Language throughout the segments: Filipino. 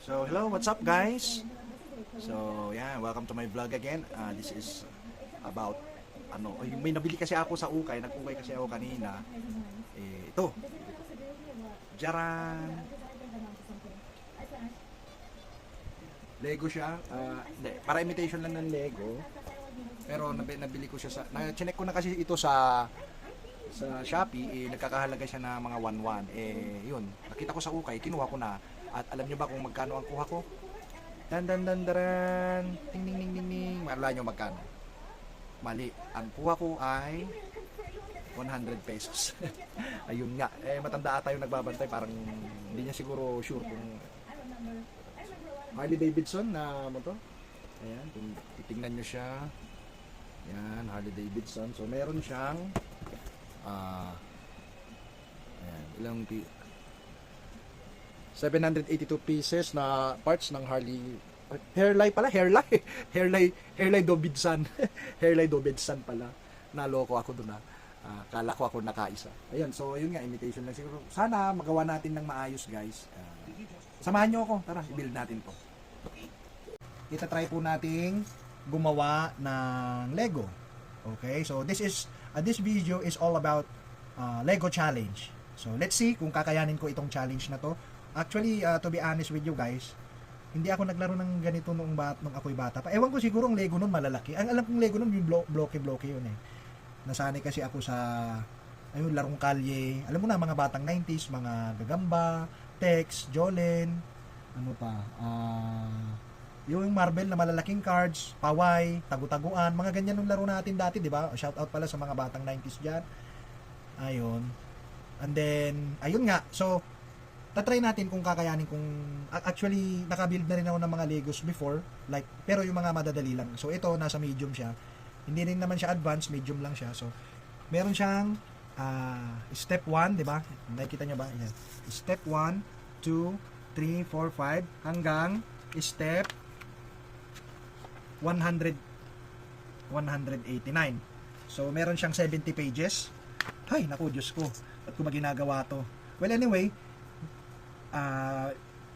So, hello, what's up guys? So, yeah, welcome to my vlog again. This is about, may nabili kasi ako sa ukay, nag-ukay kasi ako kanina. Ito, jaran! Lego siya. Hindi, para imitation lang ng Lego. Pero nabili ko siya chinek ko na kasi ito sa Shopee, nagkakahalaga siya na mga 1-1. Yun, nakita ko sa ukay, kinuha ko na. At alam nyo ba kung magkano ang kuha ko? Dan dan dan dan, ting ting ting ting ting. Malala nyo magkano? Mali. Ang kuha ko ay 100 pesos. Ayun nga. Matanda ata yung nagbabantay. Parang hindi niya siguro sure kung Harley Davidson na motor. Ayan. Titingnan nyo siya. Ayan. Harley Davidson. So meron siyang ayan. Ilang 782 pieces na parts ng Harley Hairlay pala, Hairlay Davidson. Hairlay Davidson pala. Naloko ako doon kala ko ako nakaisa. Ayun, so yun nga, imitation lang siguro. Sana magawa natin ng maayos, guys. Samahan nyo ako. Tara, i-build natin to. Itatry po nating gumawa ng Lego. Okay, so this video is all about Lego challenge. So let's see kung kakayanin ko itong challenge na to. Actually, to be honest with you guys, hindi ako naglaro ng ganito nung ako'y bata pa. Ewan ko, siguro ang Lego nun malalaki. Ang alam kong Lego nun, yung bloke-bloke yun eh. Nasanay kasi ako sa larong kalye. Alam mo na, mga batang 90s, mga Gagamba, Tex, Jolen, ano pa, yung Marvel na malalaking cards, Paway, Tagu-taguan, mga ganyan nung laro natin dati, di ba? Shout out pala sa mga batang 90s dyan. Ayun. And then, ayun nga. So, tatry natin kung kakayanin kung actually naka-build na rin ako ng mga Legos before, like, pero yung mga madadali lang. So ito nasa medium siya. Hindi rin naman siya advanced, medium lang siya. So meron siyang step 1, 'di ba? Nakikita niyo ba? Ayan. Step 1, 2, 3, 4, 5 hanggang step 189. So meron siyang 70 pages. Hay, naku, Diyos ko. Ba't ko maginagawa to? Well, anyway,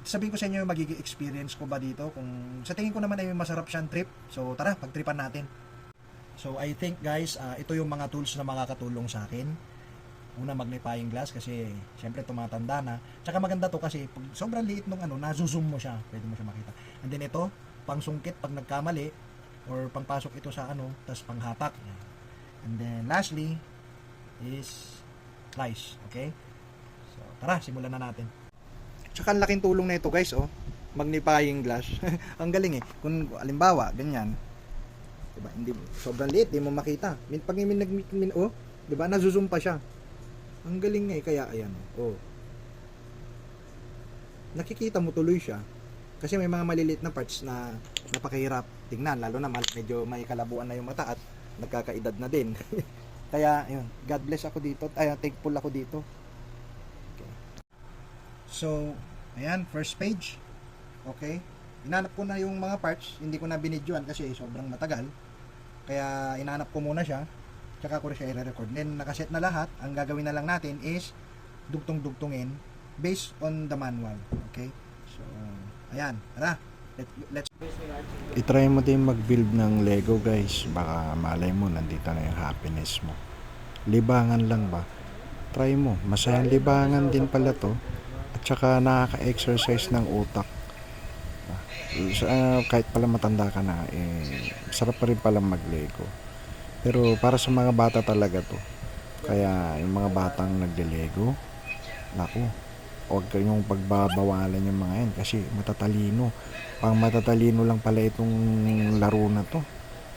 sabihin ko sa inyo yung magiging experience ko ba dito, kung sa tingin ko naman ay masarap siyang trip. So tara, pagtripan natin. So I think guys, ito yung mga tools na makakatulong sa akin. Una, magnifying glass kasi syempre tumatanda na. Tsaka maganda to kasi pag sobrang liit nung na-zoom mo siya, pwede mo siya makita. And then ito, pang sungkit pag nagkamali or pangpasok ito sa tas panghatak. And then lastly is slice, okay? So tara, simulan na natin. Tsaka ang laking tulong na ito guys, magnifying glass. Ang galing eh. Kung alimbawa, ganyan. Diba? Hindi, sobrang liit, di mo makita. Pag diba? Nazoom pa siya. Ang galing eh, kaya ayan. Nakikita mo tuloy siya. Kasi may mga maliliit na parts na napakahirap tingnan. Lalo na medyo may kalabuan na yung mata at nagkakaedad na din. Kaya, yun. God bless ako dito. Thankful ako dito. So, ayan, first page. Okay. Inanap ko na yung mga parts. Hindi ko na binidyoan kasi sobrang matagal. Kaya inanap ko muna siya. Tsaka ko siya i-record. Then, nakaset na lahat. Ang gagawin na lang natin is dugtong-dugtungin based on the manual. Okay. So, ayan. Tara. Let's i-try mo din mag-build ng Lego guys. Baka malay mo, nandito na yung happiness mo. Libangan lang ba? Try mo. Masayang libangan din pala to. At saka nakaka-exercise ng utak. Kahit pala matanda ka na, sarap pa rin pala mag-Lego. Pero para sa mga bata talaga to. Kaya yung mga batang nagle-Lego, naku, huwag kayong pagbabawalan yung mga yan kasi matatalino. Pang matatalino lang pala itong laro na to.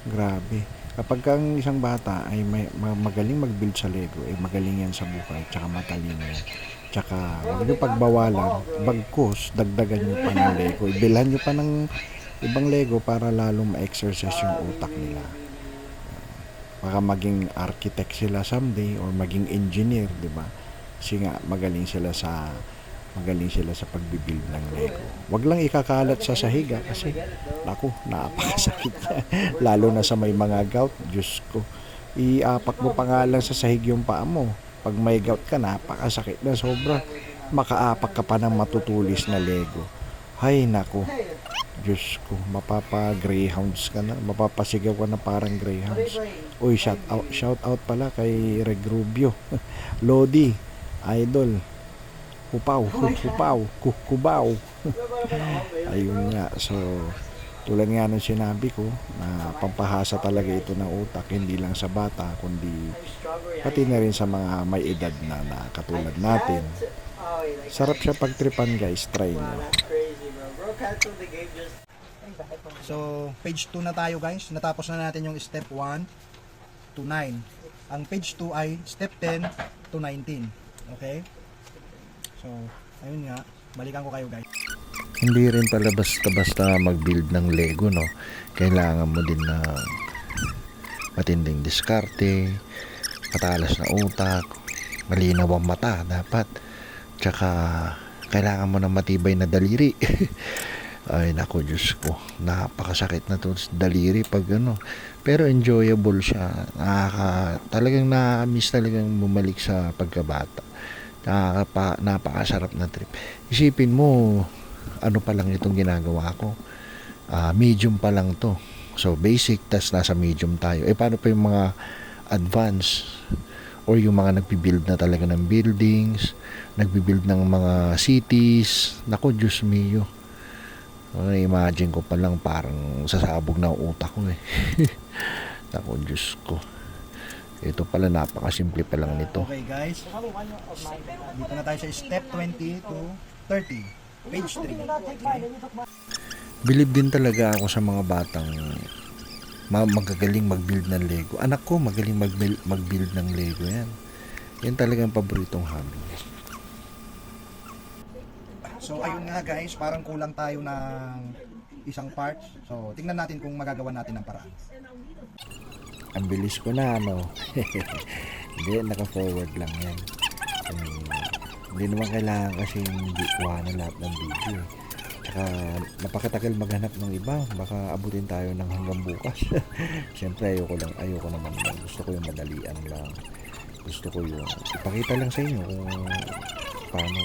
Grabe. Kapag ang isang bata ay magaling mag-build sa Lego, magaling yan sa buhay, tsaka matalino yan. Tsaka huwag nyo pagbawalan, bagkus, dagdagan nyo pa ng Lego. Ibilhan nyo pa ng ibang Lego para lalong ma-exercise yung utak nila. Baka maging architect sila someday or maging engineer, di ba? Kasi nga magaling sila sa pagbibuild ng Lego. Huwag lang ikakalat sa sahiga kasi naku, napakasakit. Lalo na sa may mga gout, Diyos ko. Iapak mo pa nga lang sa sahig yung paa mo. Pag may gout ka, napakasakit na sobra. Makaapak ka pa ng matutulis na Lego. Hay nako, Diyos ko, mapapa-greyhounds ka na, mapapasigaw ka na parang greyhounds. Uy, shout out pala kay Reg Rubio, Lodi, Idol, Hupaw, Hupaw, Kubaw. Ayun nga, so tulad nga ng sinabi ko, na pampahasa talaga ito ng utak, hindi lang sa bata, kundi pati na rin sa mga may edad na katulad natin. Sarap siya pagtripan guys, try nyo. So, page 2 na tayo guys. Natapos na natin yung step 1 to 9. Ang page 2 ay step 10 to 19. Okay? So, ayun nga. Balikan ko kayo guys. Hindi rin pala basta-basta mag-build ng Lego, no? Kailangan mo din na matinding diskarte, matalas na utak, malinaw ang mata dapat. Tsaka kailangan mo ng matibay na daliri. Ay nako, Diyos ko, napakasakit na to daliri pag ano, pero enjoyable siya. Talagang na-miss talagang bumalik sa pagkabata. Napakasarap na trip. Isipin mo, ano pa lang itong ginagawa ko, medium pa lang to. So basic, tas nasa medium tayo. Paano pa yung mga advanced or yung mga nagbibuild na talaga ng buildings, nagbibuild ng mga cities? Nako, Diyos mio, imagine ko pa lang parang sasabog na ang utak ko eh. Nako, Diyos ko, ito pala napakasimple pa lang nito. Okay guys. Dito na tayo sa step 20 to 30. Page 3. Bilib din talaga ako sa mga batang magagaling mag-build ng Lego. Anak ko magaling mag-build ng Lego yan. Yan talagang paboritong hobby. So ayun nga guys, parang kulang tayo ng isang part. So tingnan natin kung magagawa natin ng paraan. Ang bilis ko na, ano. Hindi, naka-forward lang yan. Hindi naman kailangan kasi hindi kuhanan lahat ng video. Tsaka napakatagal maghanap ng iba, baka abutin tayo ng hanggang bukas. Siyempre ayoko naman lang. Gusto ko yung madalian lang. Gusto ko yung ipakita lang sa inyo kung paano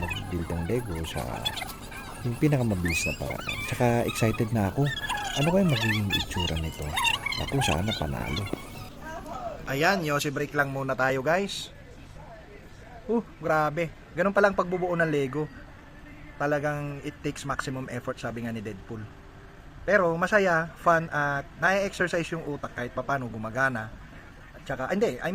mag-build ng Lego sa yung pinakamabilis na paraan. Tsaka excited na ako. Ano kaya magiging itsura nito? Ako sana panalo. Ayan, Yossi break lang muna tayo guys. Grabe. Ganun palang pagbubuo ng Lego. Talagang it takes maximum effort, sabi nga ni Deadpool. Pero masaya, fun, at na-exercise yung utak kahit papano gumagana. At saka,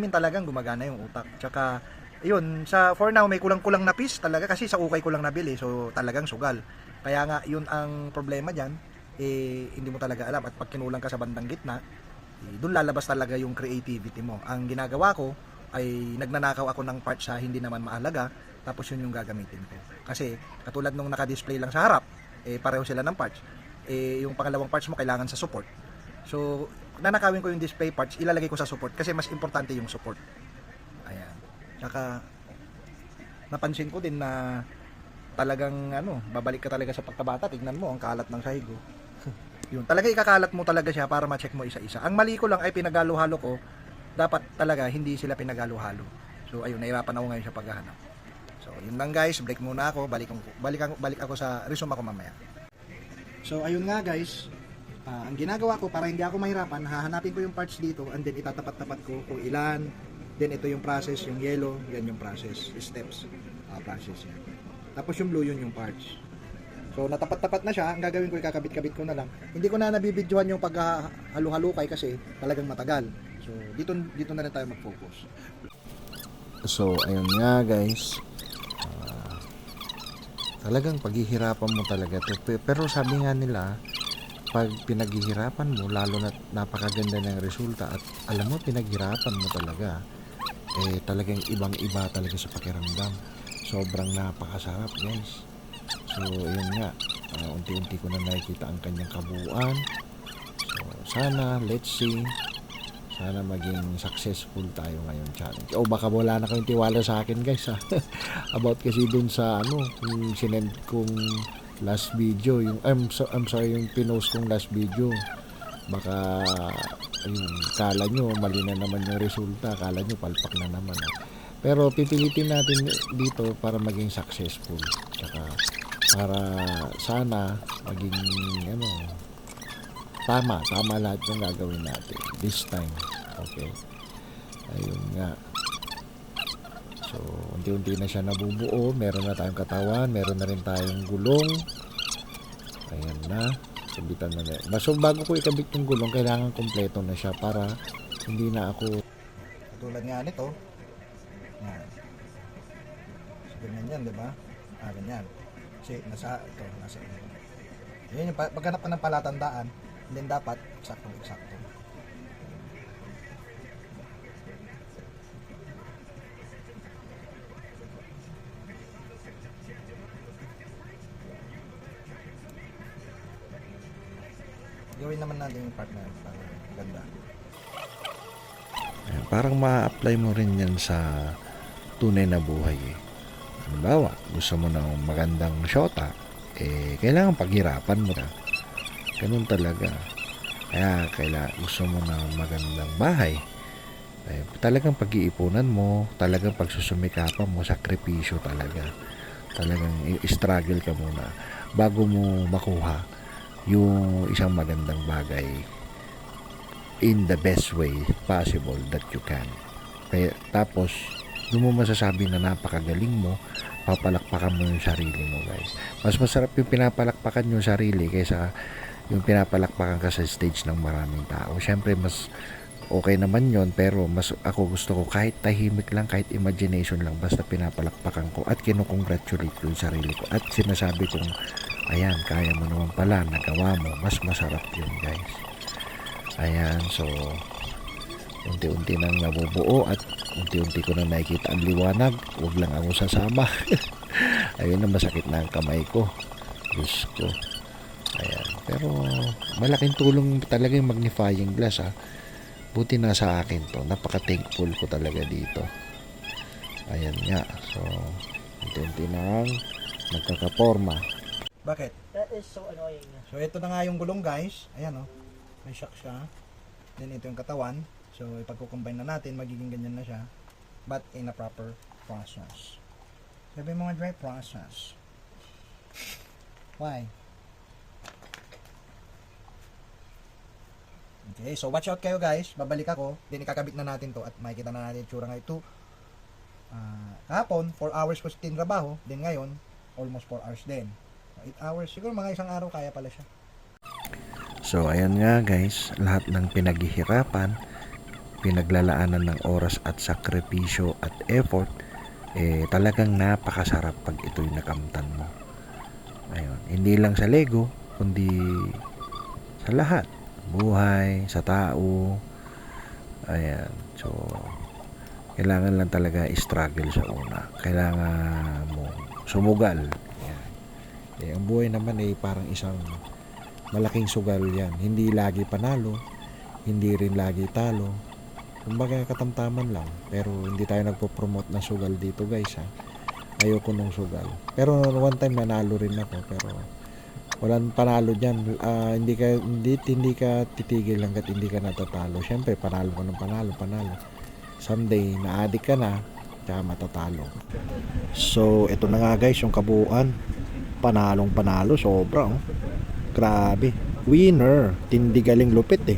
talagang gumagana yung utak. Tsaka, yun, for now may kulang-kulang na piece talaga kasi sa ukay ko lang nabili. So talagang sugal. Kaya nga, yun ang problema dyan. Hindi mo talaga alam. At pag kinulang ka sa bandang gitna, doon lalabas talaga yung creativity mo. Ang ginagawa ko ay nagnanakaw ako ng parts sa hindi naman maalaga, tapos yun yung gagamitin ko. Kasi katulad nung naka-display lang sa harap, pareho sila ng parts. Yung pangalawang parts mo kailangan sa support. So, nanakawin ko yung display parts, ilalagay ko sa support kasi mas importante yung support. Ayan. Saka napansin ko din na talagang babalik ka talaga sa pagkabata. Tignan mo ang kalat ng sahigo. Yun, talaga ikakalat mo talaga siya para ma-check mo isa-isa. Ang mali ko lang ay pinagalo-halo ko. Dapat talaga hindi sila pinagalo-halo. So ayun, nahirapan ako ngayon sa paghahanap. So yun lang guys, break muna ako. Balik ako sa resume ako mamaya. So ayun nga guys, ang ginagawa ko para hindi ako mahirapan, hahanapin ko yung parts dito and then itatapat-tapat ko kung ilan. Then ito yung process, yung yellow, yan yung process, steps, process yan. Tapos yung blue, yun yung parts. So natapat-tapat na siya, ang gagawin ko ikakabit-kabit ko na lang. Hindi ko na nabibidyohan yung paghalo-halukay kasi talagang matagal. So dito na rin tayo mag-focus. So ayun nga guys, talagang paghihirapan mo talaga to. Pero sabi nga nila, pag pinaghihirapan mo, lalo na napakaganda ng resulta at alam mo pinaghirapan mo talaga, talagang ibang-iba talaga sa pakiramdam. Sobrang napakasarap guys. So ayun nga, unti-unti ko na nakikita ang kanyang kabuuan. So sana, let's see, sana maging successful tayo ngayong challenge. O baka wala na kayong tiwala sa akin guys ha. About kasi dun sa yung sinend kong last video, yung I'm sorry, yung pinost kong last video. Baka ayun, kala nyo mali na naman yung resulta, kala nyo palpak na naman. Pero pipilitin natin dito para maging successful. Tsaka para sana maging ano, tama lahat ng gagawin natin this time. Okay, ayun nga. So unti-unti na siya nabubuo, meron na tayong katawan, meron na rin tayong gulong. Ayan na, sabitan na rin. So bago ko ikabit yung gulong, kailangan kompleto na siya para hindi na ako Tulad nga nito. Yan. So, ganyan yan, di ba? Ganyan. Kasi nasa ito. Yan yung paghanap ka ng palatandaan, then dapat eksakto. Gawin naman natin yung part na yun para ganda. Ayan, parang ma-apply mo rin yan sa tunay na buhay eh. Halimbawa, gusto mo ng magandang syota, kailangan paghirapan mo na. Ganun talaga. Kaya gusto mo ng magandang bahay, talagang pag-iipunan mo, talagang pagsusumikapan mo, sakripisyo talaga. Talagang struggle ka muna bago mo makuha yung isang magandang bagay in the best way possible that you can. Kaya, tapos doon mo masasabi na napakagaling mo, papalakpakan mo yung sarili mo, guys. Mas masarap yung pinapalakpakan yung sarili kaysa yung pinapalakpakan ka sa stage ng maraming tao. Syempre mas okay naman yon, pero mas ako gusto ko kahit tahimik lang, kahit imagination lang, basta pinapalakpakan ko at kinukongratulate ko yung sarili ko at sinasabi kong ayan, kaya mo naman pala, nagawa mo. Mas masarap yun, guys. Ayan, so unti-unti nang nabubuo at unti-unti ko na nakikita ang liwanag. Huwag lang ako sasama. Ayun na, masakit na ang kamay ko. Diyos ko. Ayan, pero malaking tulong talaga yung magnifying glass, ha. Buti na sa akin to. Napaka-thankful ko talaga dito. Ayan nga. So, unti-unti nang nagkakaporma. Bakit? That is so annoying. So ito na nga yung gulong, guys. Ayan oh. May shock siya. Then ito yung katawan. So ipagko-combine na natin, magiging ganyan na siya. But in a proper process. Sabi mo nga dry process. Why? Okay, so watch out kayo, guys. Babalik ako. Then ikakabit na natin to at makikita na natin yung tsura nga ito. Kahapon, 4 hours ko tinrabaho. Then ngayon, almost 4 hours din. 8 hours. Siguro mga isang araw kaya pala siya. So ayan nga, guys, lahat ng pinaghihirapan, pinaglalaanan ng oras at sakripisyo at effort, talagang napakasarap pag ito'y nakamtan mo. Ayun, hindi lang sa Lego, kundi sa lahat. Buhay, sa tao. Ayan, so kailangan lang talaga i-struggle sa una. Kailangan mo sumugal. Ang buhay naman ay parang isang malaking sugal yan. Hindi lagi panalo, hindi rin lagi talo. Kumbaga katamtaman lang. Pero hindi tayo nagpo-promote ng sugal dito, guys, ha. Ayoko nung sugal. Pero one time nanalo rin ako, pero walang panalo diyan. Hindi ka titigil hangga't hindi ka natatalo. Syempre panalo ka ng panalo. Someday na-addict ka na, kaya matatalo. So ito na nga, guys, yung kabuuan. Panalo, sobra, oh. Grabe, winner, tindi galing lupit eh.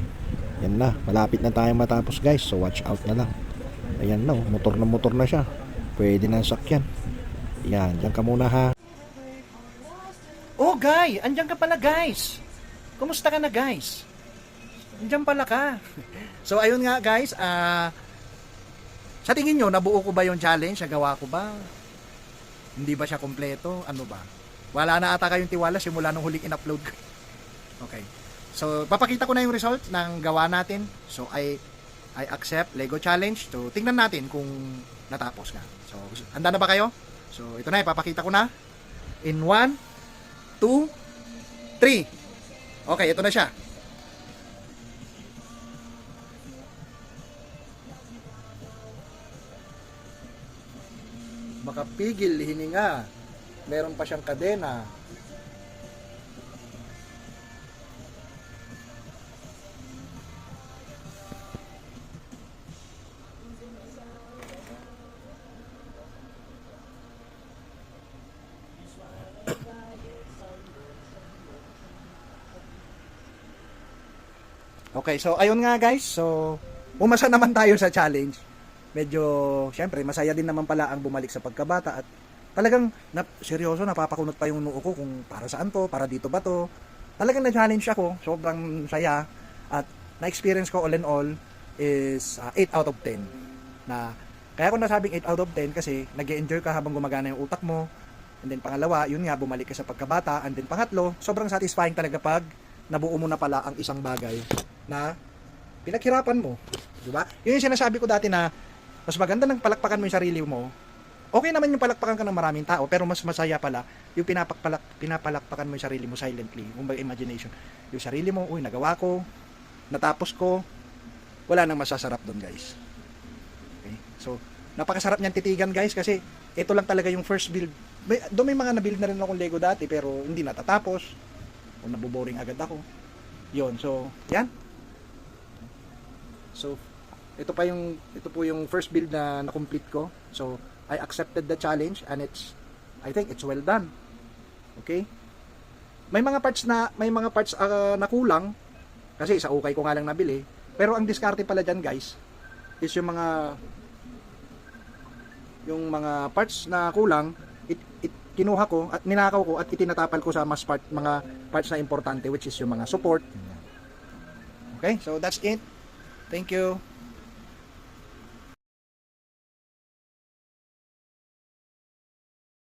Yan na, malapit na tayo matapos, guys, so watch out na lang. Ayan na, motor na siya, pwede na sakyan. Yan, dyan ka muna, ha. Oh, Guy, andyan ka pala, guys. Kumusta ka na, guys? Andyan pala ka. So ayun nga, guys, sa tingin nyo, nabuo ko ba yung challenge? Nagawa ko ba? Hindi ba siya kompleto? Ano ba? Wala na ata kayong tiwala simula nung huling in-upload ko. Okay. So, papakita ko na yung result ng gawa natin. So, I accept Lego challenge. So, tingnan natin kung natapos nga. So, handa na ba kayo? So, ito na, ipapakita ko na. In 1, 2, 3. Okay, ito na siya. Makapigil hininga. Meron pa siyang kadena. Okay, so ayun nga guys. So, umasa naman tayo sa challenge. Medyo, syempre, masaya din naman pala ang bumalik sa pagkabata at talagang, seryoso, napapakunot pa yung noo ko kung para saan to, para dito ba to. Talagang na-challenge ako, sobrang saya at na-experience ko all in all is 8 out of 10. Na, kaya ko nasabing 8 out of 10 kasi nag-enjoy ka habang gumagana yung utak mo. And then pangalawa, yun nga, bumalik ka sa pagkabata. And then pangatlo, sobrang satisfying talaga pag nabuo mo na pala ang isang bagay na pinaghirapan mo. Diba? Yun yung sinasabi ko dati na mas maganda ng palakpakan mo yung sarili mo. Okay naman yung palakpakan ka ng maraming tao, pero mas masaya pala yung pinapalakpakan mo yung sarili mo silently. Kumbaga imagination. Yung sarili mo, uy, nagawa ko, natapos ko, wala nang masasarap doon, guys. Okay? So, napakasarap niyan titigan, guys, kasi ito lang talaga yung first build. Doon may mga na-build na rin akong Lego dati, pero hindi natatapos. O naboboring agad ako. Yun, so, yan. So, ito po yung first build na na-complete ko. So, I accepted the challenge and I think it's well done. Okay? May mga parts na kulang kasi sa ukay ko nga lang nabili. Pero ang diskarte pala diyan, guys, is yung mga parts na kulang, kinuha ko at ninakaw ko at itinatapal ko sa mga parts na importante, which is yung mga support. Okay? So that's it. Thank you.